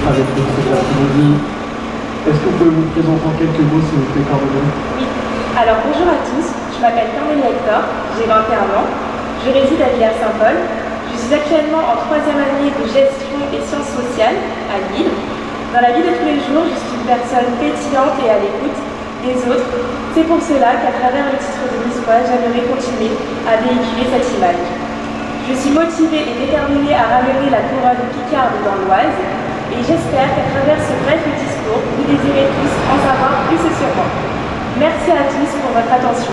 Avec nous cet après-midi. Est-ce que vous pouvez vous présenter en quelques mots, s'il vous plaît, Cornelia? Oui. Alors bonjour à tous, je m'appelle Cornelia Hector, j'ai 21 ans, je réside à Villers-Saint-Paul. Je suis actuellement en 3e année de gestion et sciences sociales à Lille. Dans la vie de tous les jours, je suis une personne pétillante et à l'écoute des autres. C'est pour cela qu'à travers le titre de Miss Oise, j'aimerais continuer à véhiculer cette image. Je suis motivée et déterminée à ramener la couronne picarde dans l'Oise. Et j'espère qu'à travers ce bref discours, vous désirez tous en savoir plus sur moi. Merci à tous pour votre attention.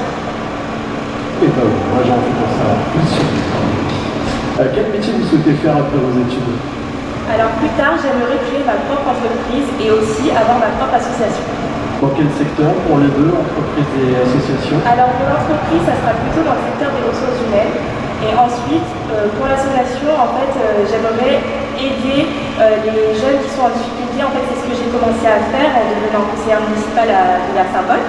Et ben oui, moi j'ai envie d'en savoir plus sur vous. Quel métier vous souhaitez faire après vos études? Alors plus tard, j'aimerais créer ma propre entreprise et aussi avoir ma propre association. Dans quel secteur pour les deux, entreprise et association? Alors pour l'entreprise, ça sera plutôt dans le secteur des ressources humaines. Et ensuite, pour l'association, en fait, j'aimerais aider les jeunes qui sont en difficulté. En fait, c'est ce que j'ai commencé à faire en devenant conseillère municipale à Villers-Saint-Paul.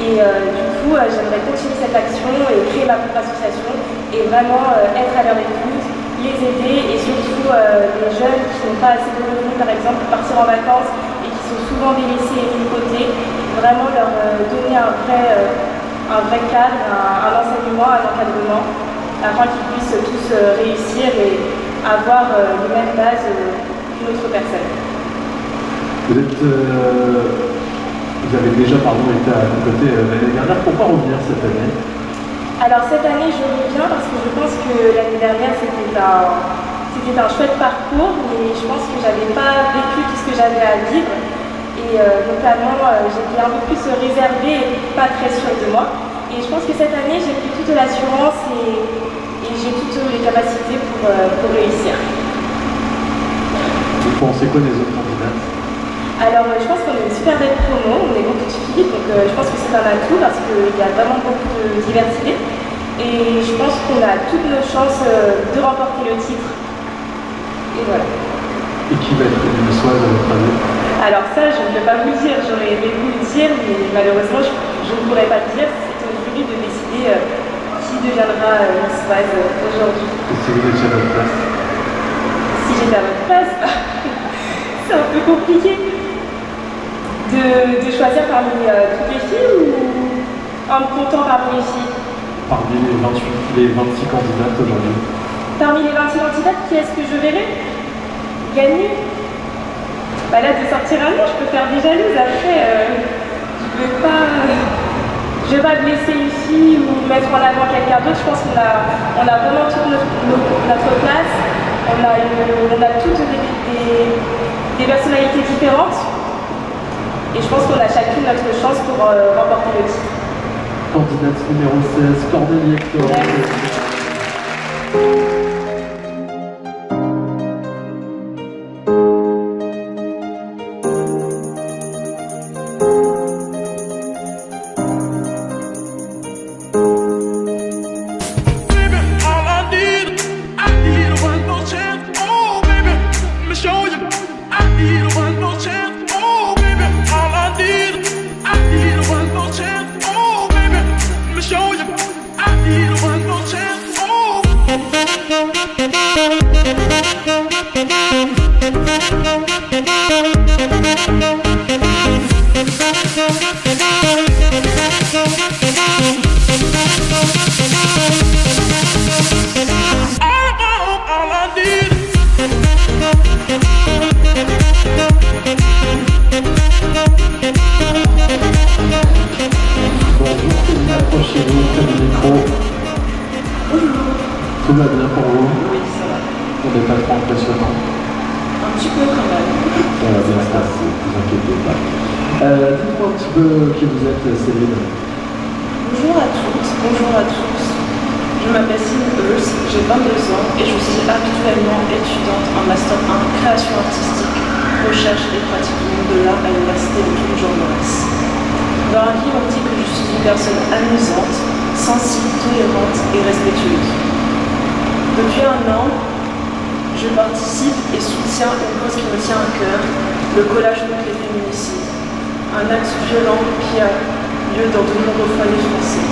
Et du coup, j'aimerais continuer cette action et créer ma propre association et vraiment être à leur écoute, les aider et surtout les jeunes qui n'ont pas assez de revenus, par exemple, pour partir en vacances et qui sont souvent délaissés et mis de côté, vraiment leur donner un vrai cadre, un enseignement, un encadrement, afin qu'ils puissent tous réussir et avoir les mêmes bases qu'une autre personne. Vous avez déjà été à vos côtés l'année dernière. Pourquoi revenir cette année? Alors cette année, je reviens parce que je pense que l'année dernière, c'était un chouette parcours, mais je pense que j'avais pas vécu tout ce que j'avais à vivre. Et notamment, j'étais un peu plus réservée et pas très sûre de moi. Et je pense que cette année, j'ai pris toute l'assurance et j'ai toutes les capacités pour réussir. Vous pensez quoi des autres candidats? Alors, je pense qu'on a une super belle promo, on est beaucoup de filles, donc je pense que c'est un atout parce qu'il y a vraiment beaucoup de diversité. Et je pense qu'on a toutes nos chances de remporter le titre. Et voilà. Et qui va être le Miss Oise à votre avis? Alors ça, je ne peux pas vous le dire, j'aurais aimé vous le dire, mais malheureusement, je ne pourrais pas le dire. C'est au jury de décider qui deviendra Miss Oise aujourd'hui. Et si vous étiez à votre place? Si j'étais à votre place, c'est un peu compliqué de choisir parmi toutes les filles ou en me comptant parmi les filles? Parmi les 26 candidates aujourd'hui. Parmi les 26 candidates, qui est-ce que je verrai gagner? Bah là, de sortir un nom, je peux faire des jalouses. Après, je vais pas blesser une fille ou mettre en avant quelqu'un d'autre. Je pense qu'on a vraiment toute notre place. On a toutes des personnalités différentes. Et je pense qu'on a chacune notre chance pour remporter le titre. Candidate numéro 16, Cornelia Hector. Tout va bien pour vous? Oui, ça va. On n'est pas trop impressionnant? Un petit peu quand même. Ça va bien se passer, ne vous inquiétez pas. Dites-moi un petit peu qui vous êtes, Céline. Bonjour à toutes, bonjour à tous. Je m'appelle Céline Eulse, j'ai 22 ans et je suis actuellement étudiante en Master 1 Création artistique, recherche et pratique du monde de l'art à l'Université de Toulouse-Jean-Maurice. Dans la vie, on dit que je suis une personne amusante, sensible, tolérante et respectueuse. Depuis un an, je participe et soutiens une cause qui me tient à cœur, le collage contre les féminicides, un acte violent qui a lieu dans de nombreux foyers français.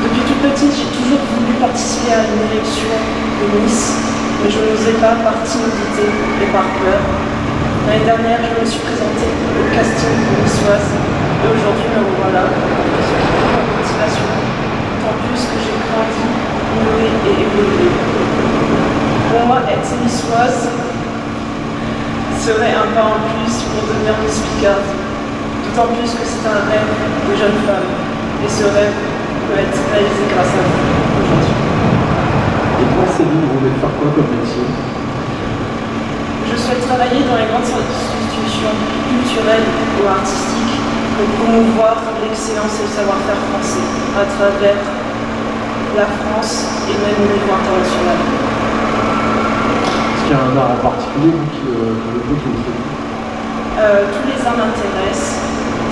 Depuis toute petite, j'ai toujours voulu participer à une élection de Miss, mais je n'osais pas par timidité et par peur. L'année dernière, je me suis présentée au casting de Missoise et aujourd'hui me revoilà, ce qui est ma motivation, tant plus que j'ai grandi, mûri et évolué. Pour moi, être Missoise serait un pas en plus pour devenir Miss Picardie, d'autant plus que c'est un rêve de jeune femme et ce rêve peut être réalisé grâce à vous aujourd'hui. Et toi, Céline, vous voulez faire quoi comme métier? Je souhaite travailler dans les grandes institutions culturelles ou artistiques pour promouvoir l'excellence et le savoir-faire français à travers la France et même au niveau international. Est-ce qu'il y a un art en particulier que vous faites? Tous les arts m'intéressent.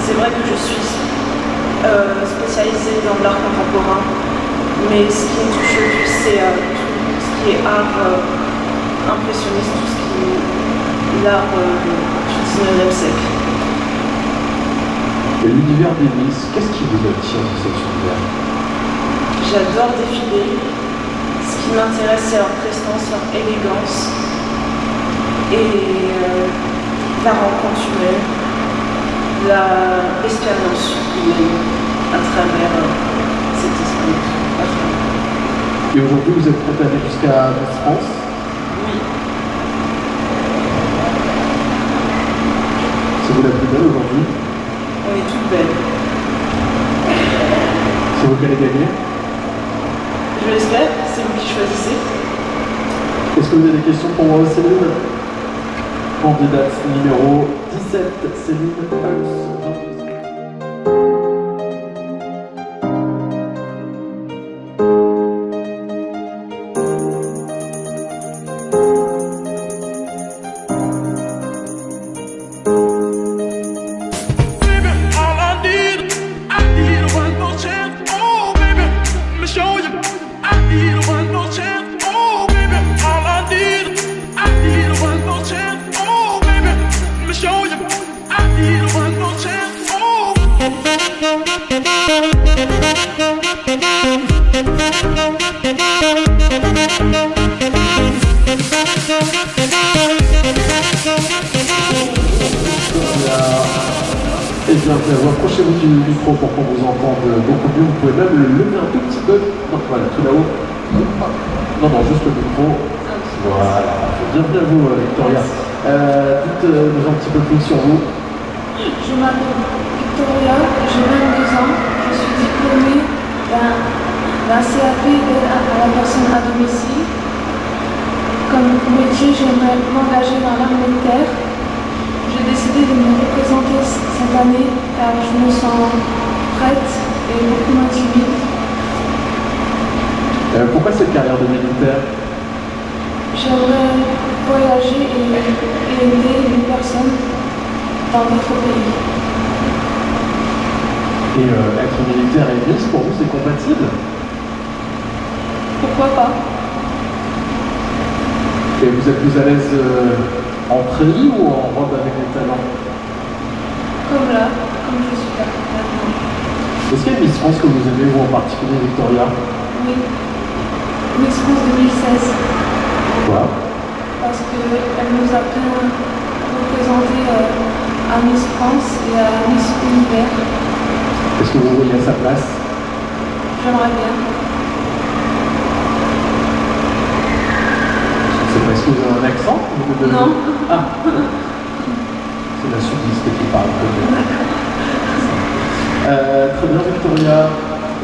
C'est vrai que je suis spécialisée dans l'art contemporain, mais ce qui me touche le plus, c'est tout ce qui est art impressionniste, tout ce qui est l'art du 19e siècle. Et l'univers des Miss, qu'est-ce qui vous attire dans cet univers? J'adore défiler. Ce qui m'intéresse, c'est leur prestance, leur élégance et la rencontre humaine, l'expérience humaine à travers cet esprit. Et aujourd'hui, vous êtes prête à aller jusqu'à Miss France? Oui. C'est vous la plus belle aujourd'hui? On est toutes belles. C'est vous qui allez gagner? Je l'espère, c'est vous qui choisissez. Est-ce que vous avez des questions pour moi, Céline? Candidate numéro 17, Céline Hulse. Et bien, approchez-vous du micro pour qu'on vous entende beaucoup mieux. Vous pouvez même le lever un tout petit peu. Donc voilà, tout là-haut. Non, juste le micro. Voilà. Bienvenue à vous, Victoria. Dites-nous un petit peu plus sur vous. Je m'appelle Victoria, j'ai 22 ans. Je suis diplômée d'un CAP d'aide à la personne à domicile. Comme métier, j'aimerais m'engager dans l'armée de terre. J'ai décidé de me représenter cette année car je me sens prête et beaucoup moins timide. Pourquoi cette carrière de militaire? J'aimerais voyager et aider les personnes dans d'autres pays. Et être militaire et Miss, pour vous, c'est compatible? Pourquoi pas? Et vous êtes plus à l'aise en treillis ou en robe avec les talons? Comme là, comme je suis là maintenant. Est-ce qu'il y a une Miss France que vous aimez, vous en particulier, Victoria? Oui. Miss France 2016. Pourquoi? Parce qu'elle nous a bien représenté à Miss France et à Miss Univers. Est-ce que vous voyez à sa place? J'aimerais bien. Est-ce que vous avez un accent? Non. Ah. C'est la sudiste qui parle. Très bien, Victoria.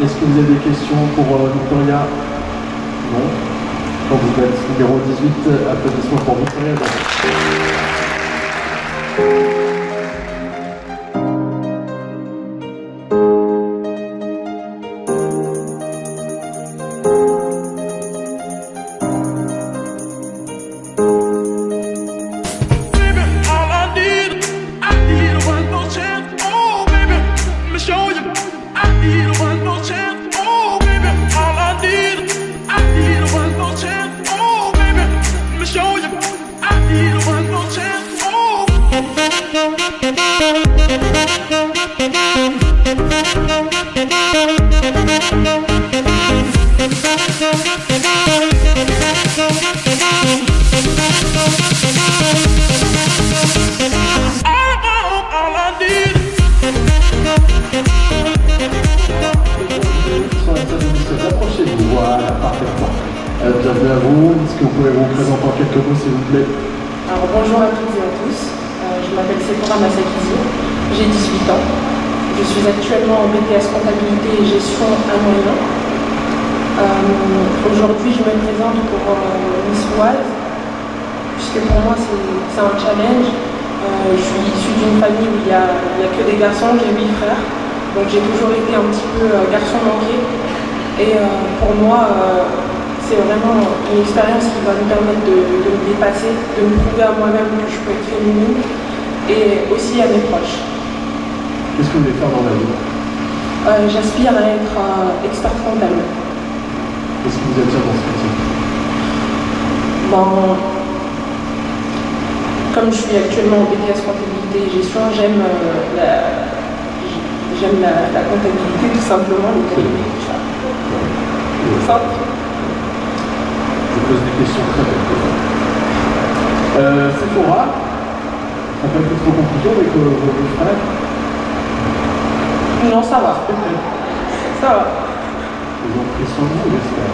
Est-ce que vous avez des questions pour Victoria? Non. Donc vous êtes numéro 18. Applaudissements pour Victoria. Approchez-vous, voilà, parfaitement. Bienvenue à vous. Est-ce que vous pouvez vous présenter en quelques mots, s'il vous plaît? Alors bonjour à toutes et à tous. Je m'appelle Sephora Massakizi, j'ai 18 ans. Je suis actuellement en BTS comptabilité et gestion à Lyon. Aujourd'hui, je me présente pour Miss Oise, puisque pour moi c'est un challenge. Je suis issue d'une famille où il y a que des garçons, j'ai 8 frères. Donc j'ai toujours été un petit peu garçon manqué. Et pour moi, c'est vraiment une expérience qui va me permettre de me dépasser, de me prouver à moi-même que je peux être féminine et aussi à mes proches. Qu'est-ce que vous voulez faire dans la vie? J'aspire à être experte comptable. Qu'est-ce qui vous attire dans ce métier? Comme je suis actuellement en BTS comptabilité et gestion, j'aime la comptabilité tout simplement. Simple. Je pose des questions très belles. Sephora, ça peut être trop compliqué avec vos frères? Non, ça va. Ça va. Ils ont pris soin de vous, j'espère.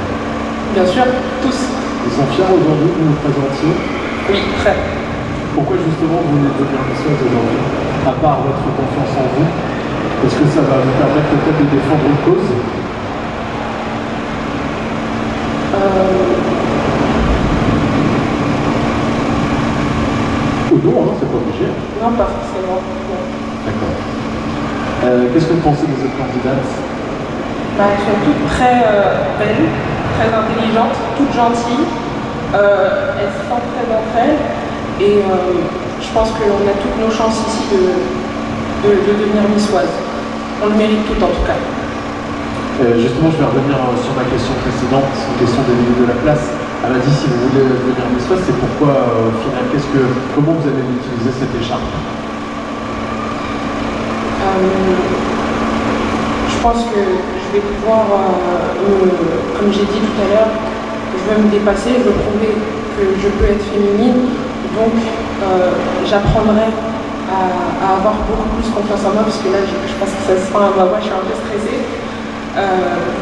Bien sûr, tous. Ils sont fiers aujourd'hui que vous vous présentiez? Oui, très. Pourquoi justement vous voulez devenir Miss Oise aujourd'hui? À part votre confiance en vous, est-ce que ça va vous permettre peut-être de défendre une cause? Ou non, hein, c'est pas obligé. Non, pas forcément. D'accord. Qu'est-ce que vous pensez de cette candidate? Elles sont toutes très belles, très intelligentes, toutes gentilles. Elles se sentent très entre elles. Et je pense qu'on a toutes nos chances ici de devenir Miss Oise. On le mérite toutes en tout cas. Justement, je vais revenir sur ma question précédente, une question d'Émilie de la Place. Elle m'a dit si vous voulez devenir Miss Oise, c'est pourquoi au final, comment vous allez utiliser cette écharpe? Je pense que je vais pouvoir, comme j'ai dit tout à l'heure, je veux me dépasser, je veux prouver que je peux être féminine. Donc j'apprendrai à avoir beaucoup plus confiance en moi, parce que là je pense que ça se sent à ma voix, je suis un peu stressée.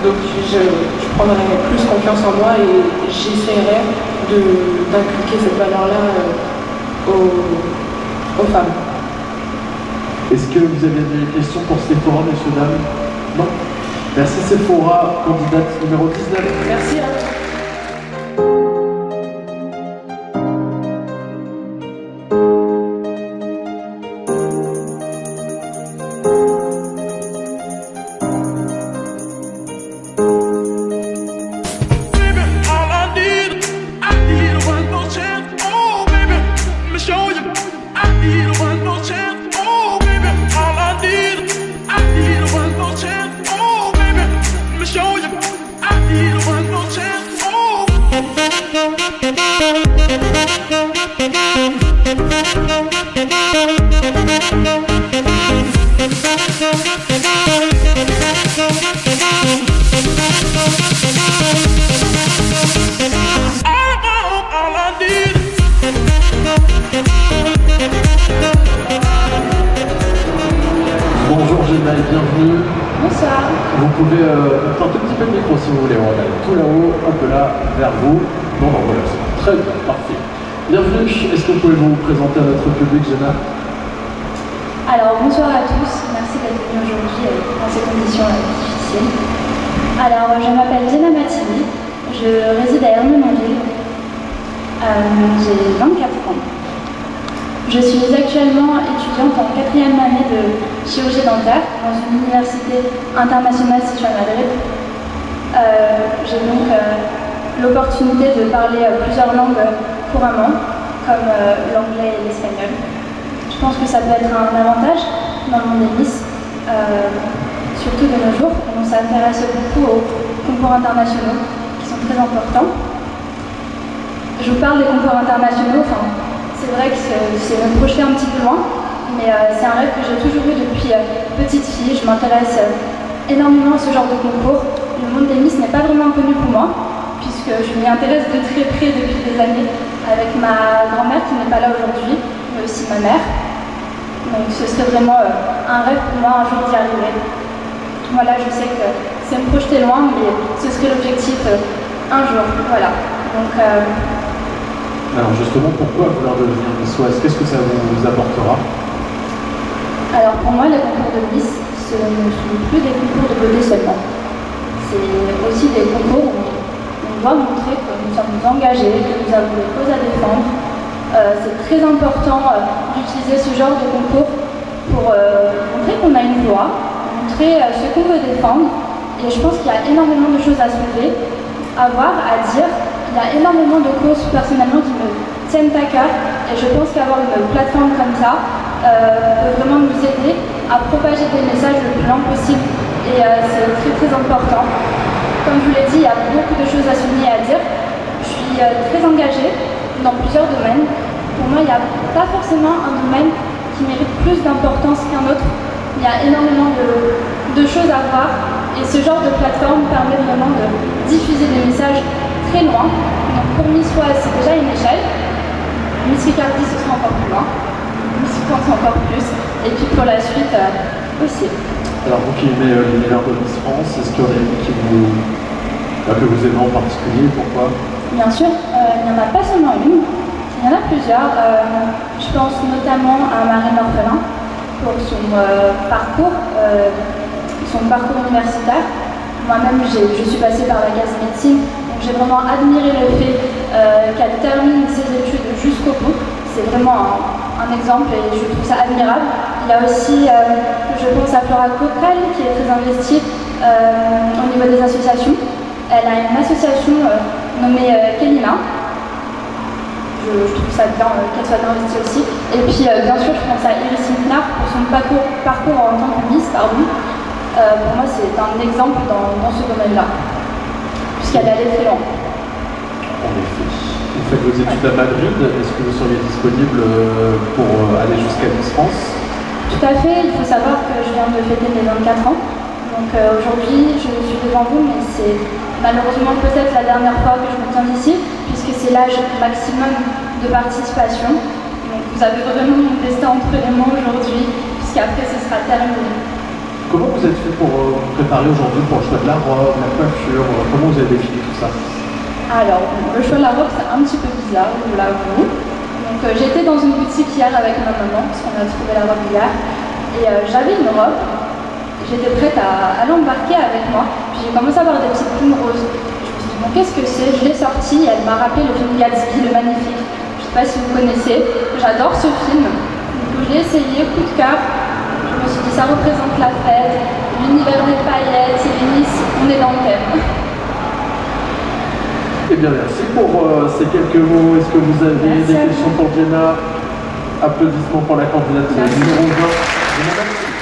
Donc je prendrai plus confiance en moi et j'essaierai d'inculquer cette valeur-là aux femmes. Est-ce que vous avez des questions pour Sephora, messieurs, dames? Non? Merci Sephora, candidate numéro 19. Merci à vous. Bonjour Géna et bienvenue. Bonsoir. Vous pouvez mettre un tout petit peu de micro si vous voulez. On va aller tout là-haut, un peu là, vers vous. Non, voilà, c'est très bien, parfait. Bienvenue. Est-ce que vous pouvez vous présenter à notre public, Géna? Alors bonsoir à tous, merci d'être venus aujourd'hui dans ces conditions difficiles. Alors je m'appelle Géna Mattini, je réside à Ermenonville, j'ai 24 ans. Je suis actuellement étudiante en 4e année de chirurgie dentaire dans une université internationale située à Madrid. J'ai donc l'opportunité de parler plusieurs langues couramment, comme l'anglais et l'espagnol. Je pense que ça peut être un avantage dans le monde des Miss, surtout de nos jours, où on s'intéresse beaucoup aux concours internationaux qui sont très importants. Je vous parle des concours internationaux, c'est vrai que c'est me projeter un petit peu loin, mais c'est un rêve que j'ai toujours eu depuis petite fille. Je m'intéresse énormément à ce genre de concours. Le monde des Miss n'est pas vraiment inconnu pour moi, puisque je m'y intéresse de très près depuis des années, avec ma grand-mère qui n'est pas là aujourd'hui, mais aussi ma mère. Donc ce serait vraiment un rêve pour moi un jour d'y arriver. Voilà, je sais que c'est me projeter loin, mais ce serait l'objectif un jour. Voilà. Donc, alors justement, pourquoi vouloir devenir Miss Oise? Qu'est-ce que ça vous apportera? Alors pour moi, les concours de Miss, ce ne sont plus des concours de beauté seulement. C'est aussi des concours où on doit montrer que nous sommes engagés, que nous avons des causes à défendre. C'est très important d'utiliser ce genre de concours pour montrer qu'on a une voix, montrer ce qu'on veut défendre. Et je pense qu'il y a énormément de choses à soulever, à voir, à dire. Il y a énormément de causes personnellement qui me tiennent à cœur et je pense qu'avoir une plateforme comme ça peut vraiment nous aider à propager des messages le plus loin possible et c'est très très important. Comme je vous l'ai dit, il y a beaucoup de choses à souligner et à dire. Je suis très engagée dans plusieurs domaines. Pour moi, il n'y a pas forcément un domaine qui mérite plus d'importance qu'un autre. Il y a énormément de choses à voir et ce genre de plateforme permet vraiment de diffuser des messages très loin. Donc pour Miss Oise, c'est déjà une échelle. Miss Ricardie, ce sera encore plus loin. Miss France, encore plus. Et puis pour la suite aussi. Alors vous qui aimez l'univers de Miss France, est-ce qu'il y en a une que vous aimez en particulier? Pourquoi? Bien sûr, il n'y en a pas seulement une. Il y en a plusieurs. Je pense notamment à Marine Orphelin pour son parcours universitaire. Moi-même, je suis passée par la case médecine. J'ai vraiment admiré le fait qu'elle termine ses études jusqu'au bout. C'est vraiment un exemple et je trouve ça admirable. Il y a aussi, je pense à Flora Coquerel qui est très investie au niveau des associations. Elle a une association nommée Kelina. Je trouve ça bien qu'elle soit investie aussi. Et puis bien sûr, je pense à Iris Mitnard pour son parcours en tant que Miss. Pour moi, c'est un exemple dans ce domaine-là. Puisqu'elle est allée très loin. En effet. Vous faites vos études à Madrid, est-ce que vous seriez disponible pour aller jusqu'à Miss France? Tout à fait, il faut savoir que je viens de fêter mes 24 ans. Donc aujourd'hui, je suis devant vous, mais c'est malheureusement peut-être la dernière fois que je me tiens ici, puisque c'est l'âge maximum de participation. Donc vous avez vraiment mon destin entre les mains aujourd'hui, puisqu'après ce sera terminé. Comment vous êtes fait pour vous préparer aujourd'hui pour le choix de la robe, la coiffure? Comment vous avez défini tout ça? Alors, le choix de la robe, c'est un petit peu bizarre, je vous l'avoue. Donc, j'étais dans une boutique hier avec ma maman, parce qu'on a trouvé la robe hier. Et j'avais une robe, j'étais prête à l'embarquer avec moi. Puis j'ai commencé à avoir des petites plumes roses. Je me suis dit, bon, qu'est-ce que c'est? Je l'ai sortie et elle m'a rappelé le film Gatsby, le magnifique. Je ne sais pas si vous connaissez, j'adore ce film. Donc, je l'ai essayé, coup de cœur. Je me suis dit, ça représente la fête, l'univers des paillettes, c'est Nice, on est dans le thème. Eh bien, merci pour ces quelques mots. Est-ce que vous avez des questions pour Jenna? Applaudissements pour la candidate numéro 20.